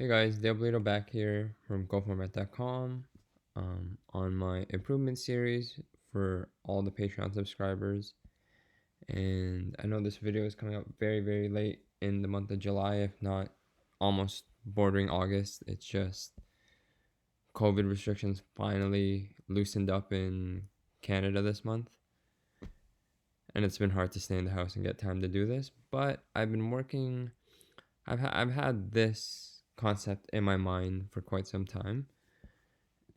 Hey guys, Bellido back here from GoFormat.com on my improvement series for all the Patreon subscribers. And I know this video is coming up very late in the month of July, if not almost bordering August. It's just COVID restrictions finally loosened up in Canada this month. And it's been hard to stay in the house and get time to do this. But I've been working, I've had this concept in my mind for quite some time.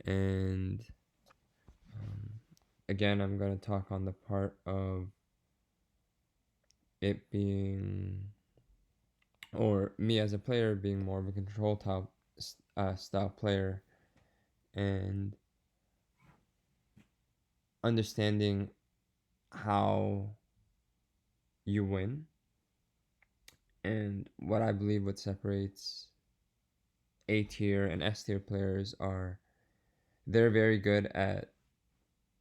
And again, I'm going to talk on the part of it being, or me as a player being more of a control top style player, and understanding how you win, and what I believe what separates A tier and S tier players are they're very good at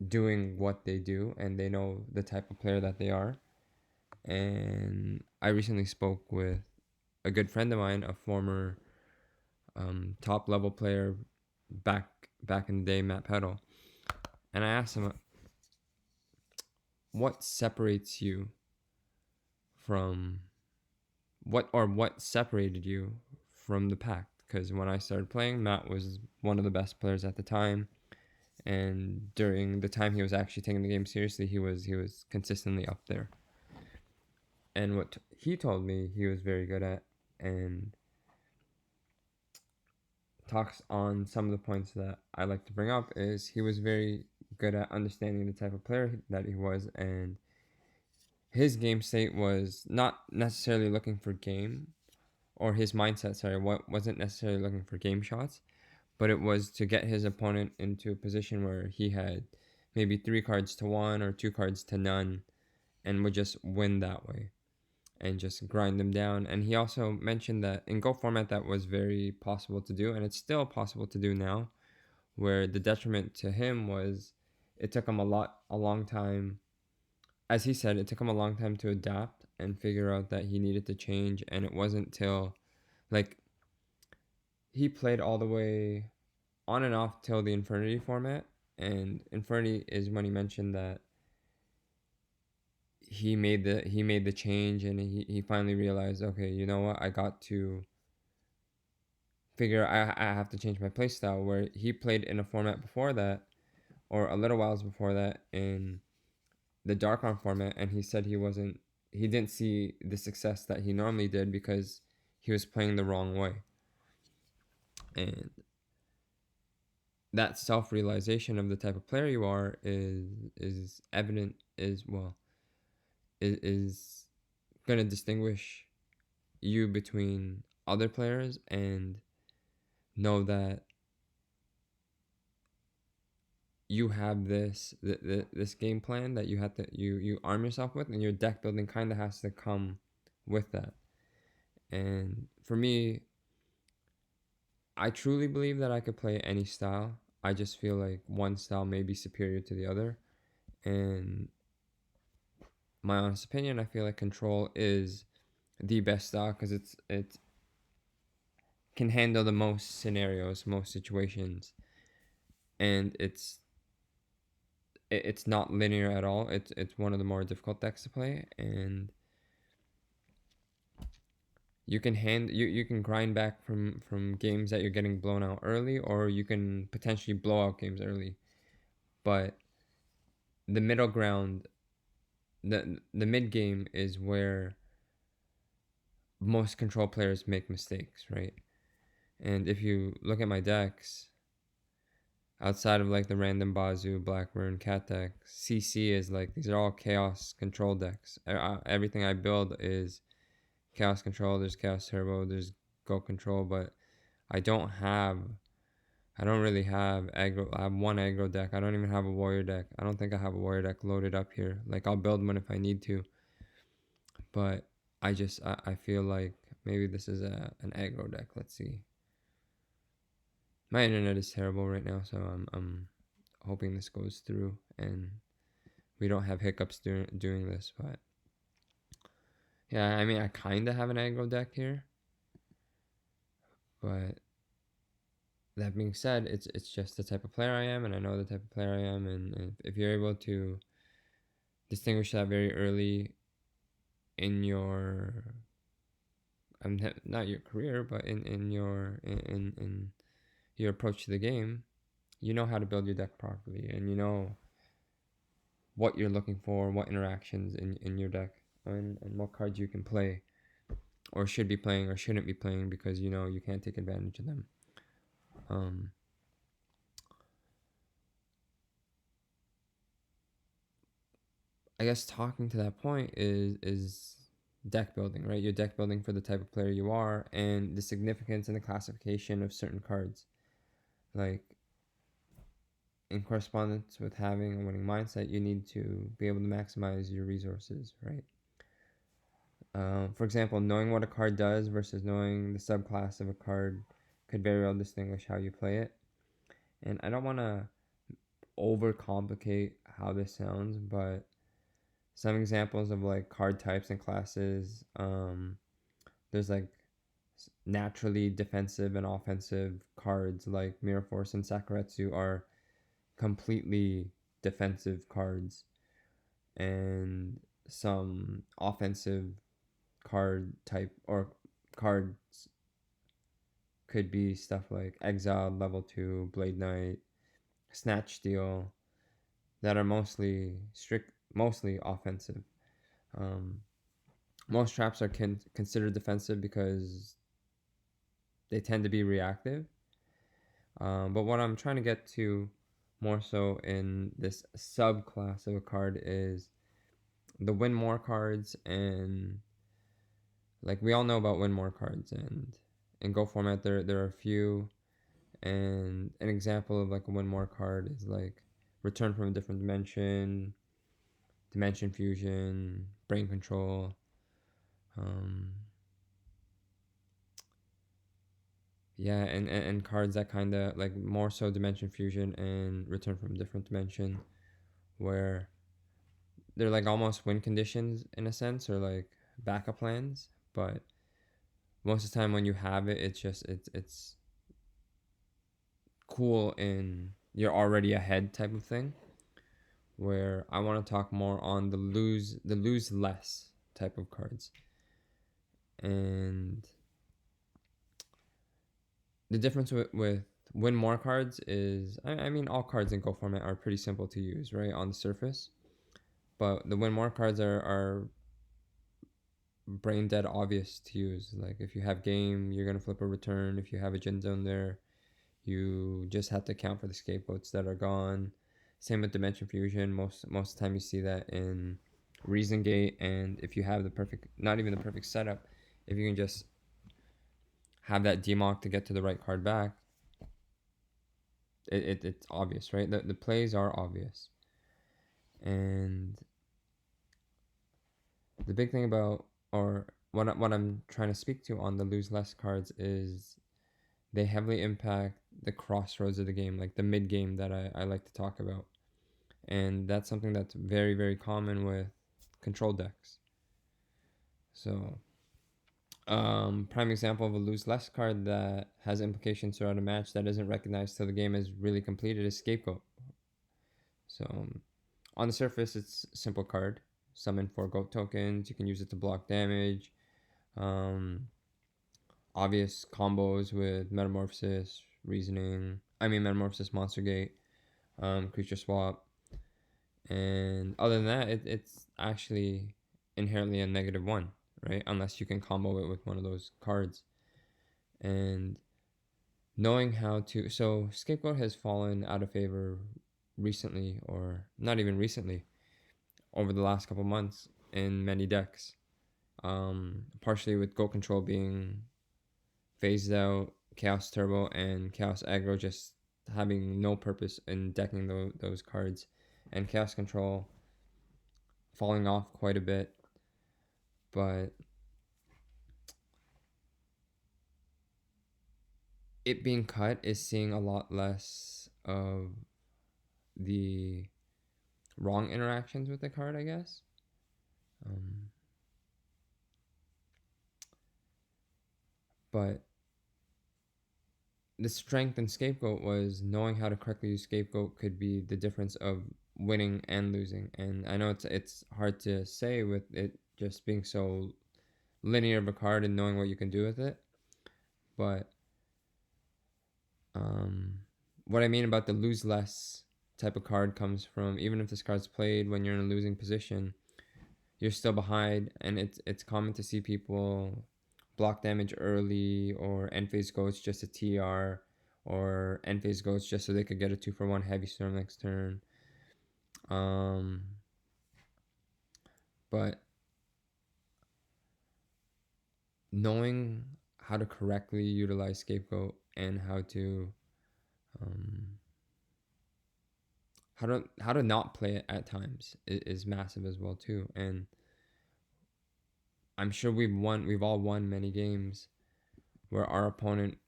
doing what they do, and they know the type of player that they are. And I recently spoke with a good friend of mine, a former top level player back in the day, Matt Peddle, and I asked him, what separates you from what separated you from the pack? Because when I started playing, Matt was one of the best players at the time, and during the time he was actually taking the game seriously, he was consistently up there. And what he told me he was very good at, and talks on some of the points that I like to bring up, is he was very good at understanding the type of player that he was, and his game state was not necessarily looking for game, or his mindset, sorry, wasn't necessarily looking for game shots, but it was to get his opponent into a position where he had maybe 3 cards to 1 or 2 cards to none, and would just win that way and just grind them down. And he also mentioned that in Go format that was very possible to do, and it's still possible to do now, where the detriment to him was it took him a long time. As he said, it took him a long time to adapt and figure out that he needed to change. And it wasn't till, like, he played all the way on and off till the Infernity format. And Infernity is when he mentioned that he made the change, and he finally realized, okay, you know what, I got to figure I have to change my playstyle. Where he played in a format before that, or a little whiles before that, in the Dark Arm format, and he said he didn't see the success that he normally did because he was playing the wrong way. And that self-realization of the type of player you are is evident, is going to distinguish you between other players, and know that you have this game plan that you arm yourself with, and your deck building kind of has to come with that. And for me, I truly believe that I could play any style. I just feel like one style may be superior to the other. And my honest opinion, I feel like control is the best style because it can handle the most scenarios, most situations, and it's not linear at all. It's one of the more difficult decks to play, and you can grind back from games that you're getting blown out early, or you can potentially blow out games early. But the middle ground, the mid game is where most control players make mistakes, right? And if you look at my decks, outside of like the random Bazoo, Blackburn, Cat deck, CC is like, these are all chaos control decks. Everything I build is chaos control. There's chaos turbo, there's go control, but I don't really have aggro. I have one aggro deck. I don't even have a warrior deck. I don't think I have a warrior deck loaded up here. Like, I'll build one if I need to, but I feel like maybe this is an aggro deck. Let's see. My internet is terrible right now, so I'm hoping this goes through and we don't have hiccups doing this. But yeah, I mean, I kind of have an aggro deck here, But that being said, it's just the type of player I am, and I know the type of player I am, and if you're able to distinguish that very early in your not your career, but in your approach to the game, you know how to build your deck properly, and you know what you're looking for, what interactions in your deck, and what cards you can play, or should be playing, or shouldn't be playing, because you know you can't take advantage of them. Um, I guess talking to that point is deck building, right? You're deck building for the type of player you are, and the significance and the classification of certain cards. Like, in correspondence with having a winning mindset, you need to be able to maximize your resources, right? For example, knowing what a card does versus knowing the subclass of a card could very well distinguish how you play it. And I don't want to overcomplicate how this sounds, but some examples of like card types and classes, there's like naturally defensive and offensive cards like Mirror Force and Sakuretsu are completely defensive cards, and some offensive card type or cards could be stuff like Exiled, Level 2, Blade Knight, Snatch Steal, that are mostly offensive. Um, most traps are considered defensive because they tend to be reactive. But what I'm trying to get to more so in this subclass of a card is the win more cards, and like we all know about win more cards, and in Go format there are a few, and an example of like a win more card is like Return from a Different Dimension, Dimension Fusion, Brain Control. Um, yeah, and cards that kind of like more so Dimension Fusion and Return from a Different Dimension, where they're like almost win conditions in a sense, or like backup plans. But most of the time when you have it, it's cool and you're already ahead type of thing. Where I want to talk more on the lose less type of cards. And the difference with win more cards is, I mean, all cards in Go format are pretty simple to use, right, on the surface. But the win more cards are brain dead obvious to use. Like if you have game, you're gonna flip a return. If you have a Gen Zone there, you just have to account for the scapegoats that are gone. Same with Dimension Fusion. Most of the time you see that in Reason Gate, and if you have the perfect, not even the perfect setup, if you can just have that demock to get to the right card back, it's obvious, right? The plays are obvious. And the big thing about, or what I'm trying to speak to on the lose less cards is they heavily impact the crossroads of the game, like the mid game that I like to talk about. And that's something that's very, very common with control decks. So, prime example of a lose less card that has implications throughout a match that isn't recognized till the game is really completed is Scapegoat. So, on the surface, it's a simple card. Summon 4 goat tokens. You can use it to block damage. Obvious combos with Metamorphosis, Metamorphosis, Monster Gate, Creature Swap. And other than that, it's actually inherently a -1, right? Unless you can combo it with one of those cards. And knowing how to... So, Scapegoat has fallen out of favor recently, or not even recently, over the last couple months in many decks. Partially with Goat Control being phased out, Chaos Turbo and Chaos Aggro just having no purpose in decking those cards, and Chaos Control falling off quite a bit. But it being cut is seeing a lot less of the wrong interactions with the card, I guess. But the strength in Scapegoat was knowing how to correctly use Scapegoat could be the difference of winning and losing. And I know it's hard to say with it just being so linear of a card and knowing what you can do with it, but um, what I mean about the lose less type of card comes from even if this card's played when you're in a losing position, you're still behind, and it's common to see people block damage early or end phase goats just a TR or end phase goats just so they could get a 2-for-1 heavy storm next turn. Um, but knowing how to correctly utilize Scapegoat and um, how to not play it at times is massive as well too. And I'm sure we've all won many games where our opponent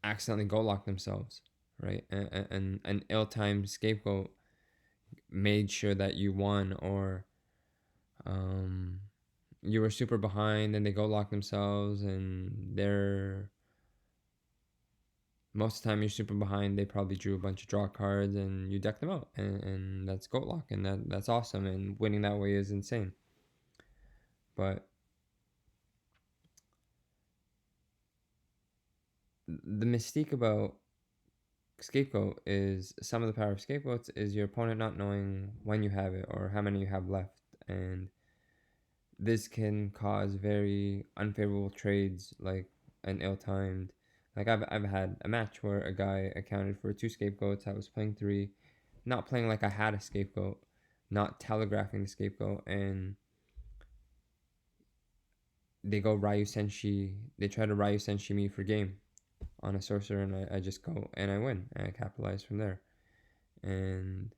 accidentally goal locked themselves, right? And an ill-timed Scapegoat made sure that you won, or um, you were super behind and they goal locked themselves, and they're most of the time you're super behind. They probably drew a bunch of draw cards and you deck them out, and that's goal lock, and that's awesome. And winning that way is insane. But the mystique about Scapegoat is some of the power of Scapegoats is your opponent not knowing when you have it or how many you have left, and this can cause very unfavorable trades like an ill-timed. Like I've had a match where a guy accounted for 2 scapegoats. I was playing 3, not playing like I had a scapegoat, not telegraphing the scapegoat, and they go Ryu Senshi. They try to Ryu Senshi me for game on a sorcerer, and I just go and I win, and I capitalize from there. And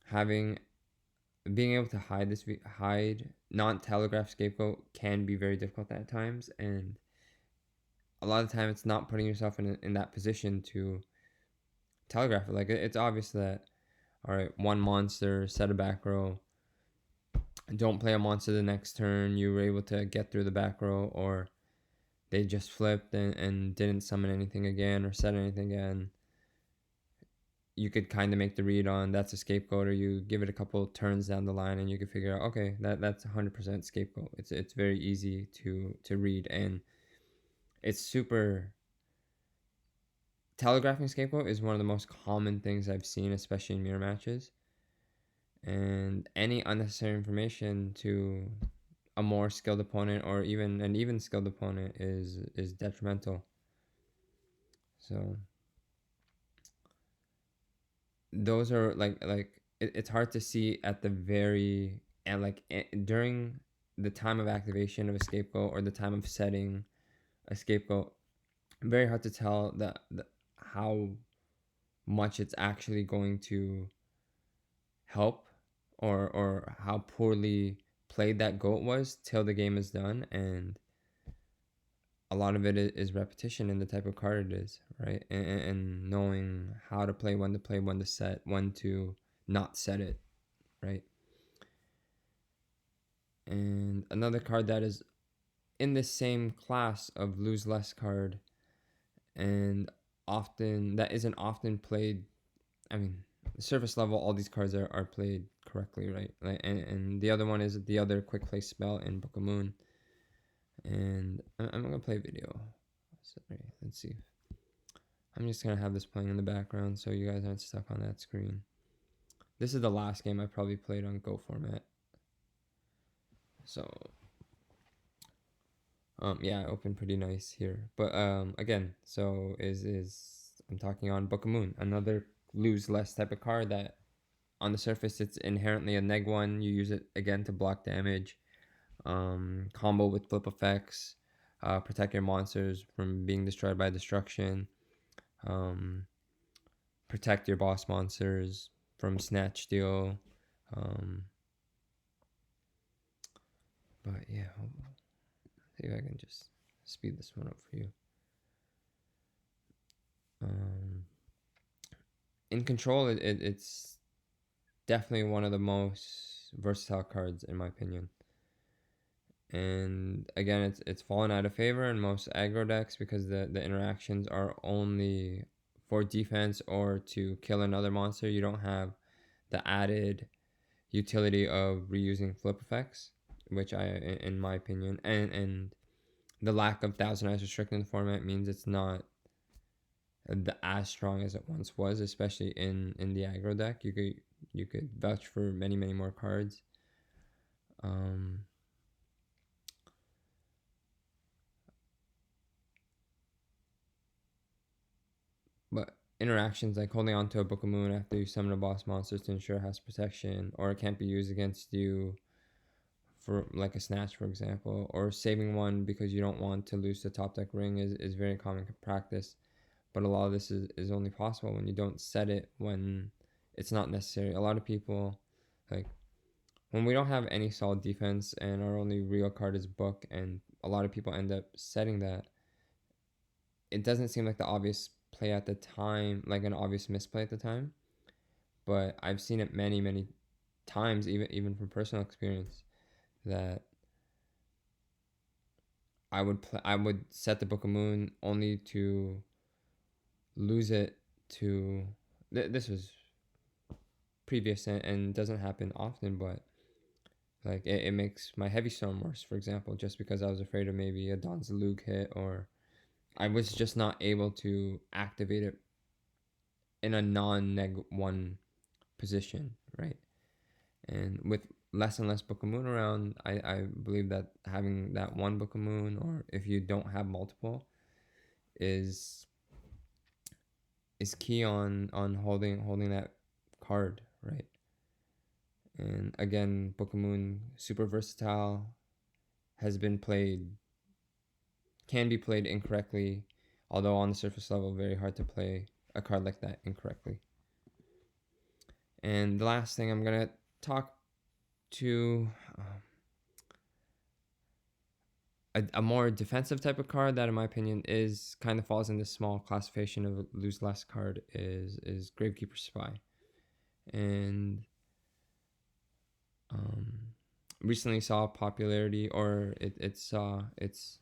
having being able to hide non-telegraph scapegoat can be very difficult at times, and a lot of the time it's not putting yourself in that position to telegraph it. Like it's obvious that, all right, one monster, set a back row, don't play a monster the next turn, you were able to get through the back row, or they just flipped and didn't summon anything again or set anything again. You could kind of make the read on that's a scapegoat, or you give it a couple turns down the line and you could figure out, okay, that's 100% scapegoat. It's very easy to read, and it's super. Telegraphing scapegoat is one of the most common things I've seen, especially in mirror matches. And any unnecessary information to a more skilled opponent or even an even skilled opponent is detrimental. So those are it's hard to see at the very and during the time of activation of a scapegoat or the time of setting a scapegoat. Very hard to tell how much it's actually going to help, or how poorly played that goat was till the game is done. And a lot of it is repetition in the type of card it is, right? And knowing how to play, when to set, when to not set it, right? And another card that is in the same class of lose less card, and often that isn't often played. I mean, surface level, all these cards are played correctly, right? And the other one is the other quick play spell in Boca Moon. And I'm gonna play a video. Sorry, let's see. I'm just gonna have this playing in the background so you guys aren't stuck on that screen. This is the last game I probably played on Go format. So yeah, I opened pretty nice here. But again, so is I'm talking on Boca Moon, another lose less type of card that on the surface it's inherently a neg one. You use it again to block damage, combo with flip effects, protect your monsters from being destroyed by destruction, um, protect your boss monsters from snatch steal. Um, but yeah, see if I can just speed this one up for you. In control, it's definitely one of the most versatile cards in my opinion. And again, it's fallen out of favor in most aggro decks because the interactions are only for defense or to kill another monster. You don't have the added utility of reusing flip effects, which in my opinion, and the lack of Thousand Eyes restricted in the format means it's not as strong as it once was, especially in the aggro deck. You could vouch for many more cards. Um, but interactions like holding onto a Boca Moon after you summon a boss monster to ensure it has protection, or it can't be used against you for like a snatch, for example, or saving one because you don't want to lose the top deck ring is very common practice. But a lot of this is only possible when you don't set it when it's not necessary. A lot of people, like, when we don't have any solid defense and our only real card is book, and a lot of people end up setting that, it doesn't seem like the obvious play at the time, like an obvious misplay at the time. But I've seen it many times, even from personal experience, that I would set the Book of Moon only to lose it to. This was previous and doesn't happen often, but like it makes my heavy storm worse, for example, just because I was afraid of maybe a Don's Luke hit, or I was just not able to activate it in a non-neg one position, right? And with less and less Book of Moon around, I believe that having that one Book of Moon, or if you don't have multiple, is key on holding that card, right? And again, Book of Moon, super versatile, can be played incorrectly, although on the surface level, very hard to play a card like that incorrectly. And the last thing I'm gonna talk to, a more defensive type of card that, in my opinion, is kind of falls in this small classification of lose less card is Gravekeeper Spy, and recently saw popularity, or it saw its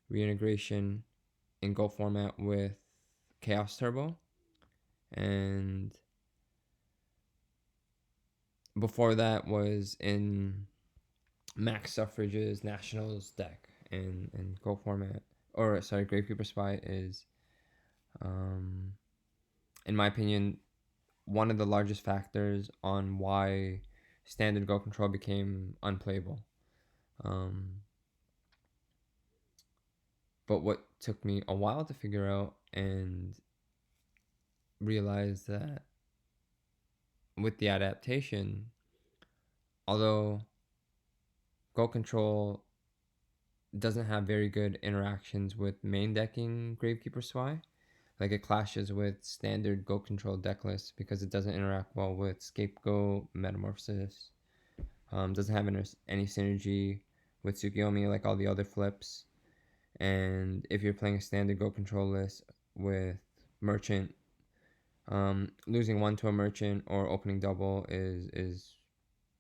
reintegration in Go format with Chaos Turbo, and before that was in Max Suffrage's Nationals deck and Go format. Or sorry, Gravekeeper Spy is, in my opinion, one of the largest factors on why standard Go control became unplayable. But what took me a while to figure out and realize that with the adaptation, although Go control doesn't have very good interactions with main decking Gravekeeper Spy, like it clashes with standard Go control deck lists because it doesn't interact well with Scapegoat, Metamorphosis, doesn't have any synergy with Tsukiyomi like all the other flips. And if you're playing a standard Go control list with Merchant, losing one to a Merchant or opening double is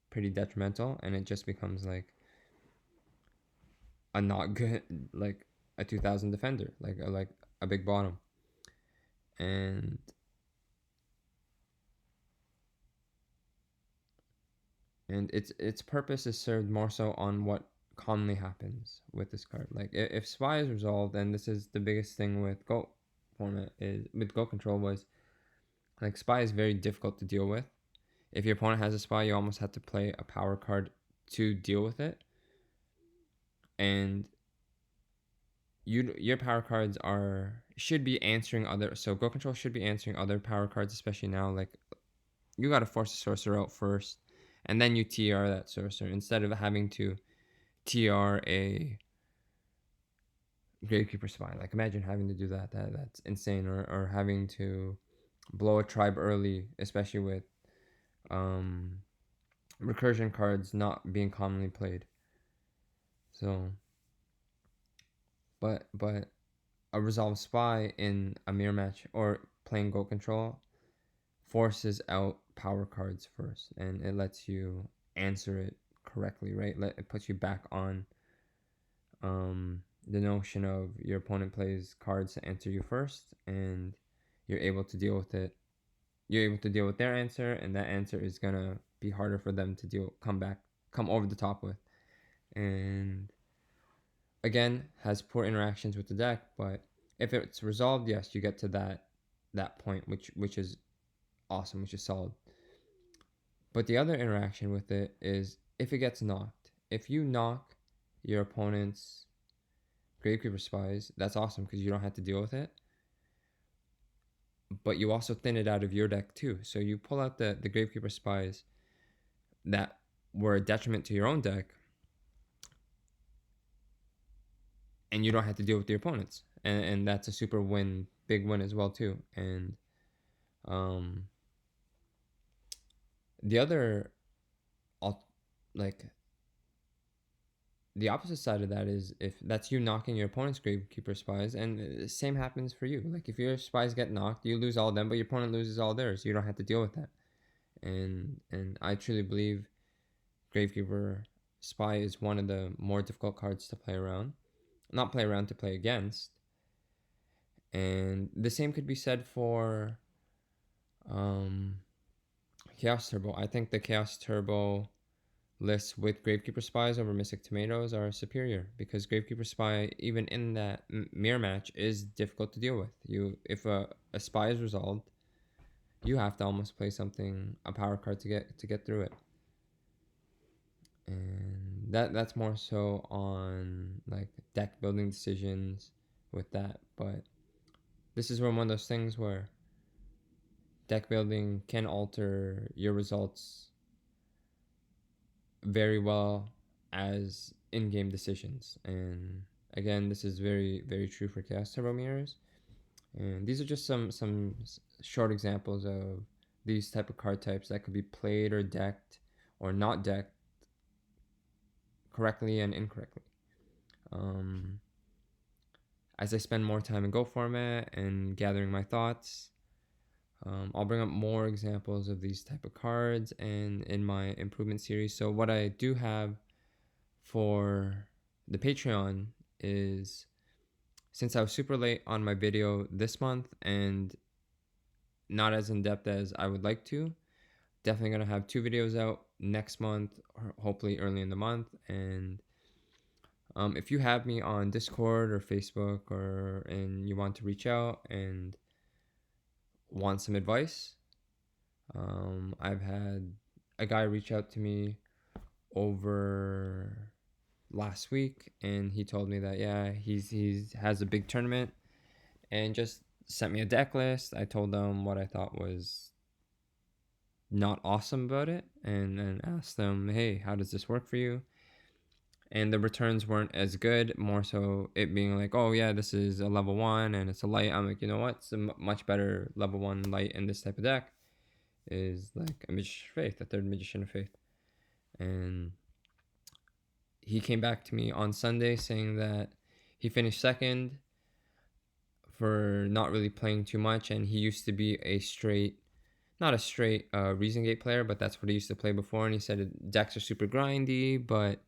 pretty detrimental, and it just becomes like a not good, like a 2000 defender, like a big bottom. And its purpose is served more so on what commonly happens with this card. Like if Spy is resolved, and this is the biggest thing with Go format, is with Go control, was like Spy is very difficult to deal with. If your opponent has a Spy, you almost have to play a power card to deal with it. And your power cards should be answering other, so Go control should be answering other power cards, especially now. Like you got to force a sorcerer out first, and then you TR that sorcerer instead of having to TR a Gravekeeper Spy. Like imagine having to do that's insane, or having to blow a tribe early, especially with recursion cards not being commonly played. So but a resolve Spy in a mirror match or playing Go control forces out power cards first, and it lets you answer it correctly, right? It puts you back on the notion of your opponent plays cards to answer you first, and you're able to deal with it. You're able to deal with their answer, and that answer is gonna be harder for them to come over the top with. And again, has poor interactions with the deck, but if it's resolved, yes, you get to that point, which is awesome, which is solid. But the other interaction with it is if it gets knocked. If you knock your opponent's Gravekeeper Spies, that's awesome because you don't have to deal with it. But you also thin it out of your deck too. So you pull out the Gravekeeper Spies that were a detriment to your own deck, and you don't have to deal with your opponents. And that's a super big win as well too. And the other, like, the opposite side of that is if that's you knocking your opponent's Gravekeeper Spies, and the same happens for you. Like if your spies get knocked, you lose all of them, but your opponent loses all theirs. You don't have to deal with that. And I truly believe Gravekeeper Spy is one of the more difficult cards to play around. Not play around, to play against. And the same could be said for Chaos Turbo. I think the Chaos Turbo lists with Gravekeeper Spies over Mystic Tomatoes are superior because Gravekeeper Spy, even in that mirror match, is difficult to deal with. If a spy is resolved, you have to almost play a power card to get through it. And that's more so on like deck building decisions with that. But this is one of those things where deck building can alter your results very well as in-game decisions. And again, this is very, very true for Chaos Turbo mirrors. And these are just some short examples of these type of card types that could be played or decked or not decked correctly and incorrectly. As I spend more time in Go format and gathering my thoughts, I'll bring up more examples of these type of cards and in my improvement series. So what I do have for the Patreon is, since I was super late on my video this month and not as in-depth as I would like to, definitely going to have 2 videos out next month, or hopefully early in the month. And if you have me on Discord or Facebook and you want to reach out and want some advice, I've had a guy reach out to me over last week, and he told me that he has a big tournament and just sent me a deck list. I told him what I thought was not awesome about it, and asked them, hey, how does this work for you? And the returns weren't as good, more so it being like, oh yeah, this is a level 1 and it's a light. I'm like, you know what, it's a much better level 1 light in this type of deck is like a Magician of Faith, a third Magician of Faith. And he came back to me on Sunday saying that he finished second for not really playing too much, and he used to be not a straight Reason Gate player, but that's what he used to play before. And he said decks are super grindy, but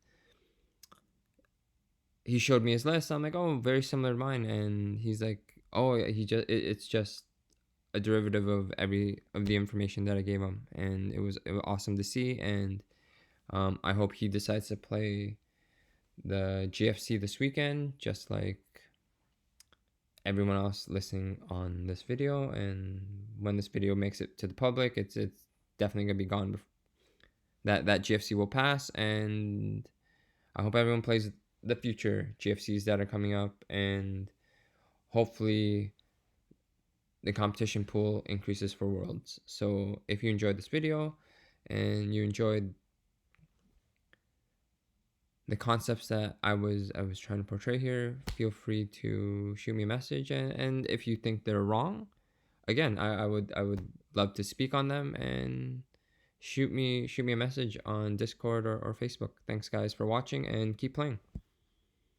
he showed me his list. I'm like, oh, very similar to mine. And he's like, oh, it's just a derivative of the information that I gave him, and it was awesome to see. And I hope he decides to play the GFC this weekend, just like everyone else listening on this video. And when this video makes it to the public, it's definitely gonna be gone. That GFC will pass, and I hope everyone plays the future GFCs that are coming up, and hopefully the competition pool increases for Worlds. So if you enjoyed this video and you enjoyed the concepts that I was trying to portray here, feel free to shoot me a message. And if you think they're wrong, again, I would love to speak on them, and shoot me a message on Discord or Facebook. Thanks guys for watching, and keep playing.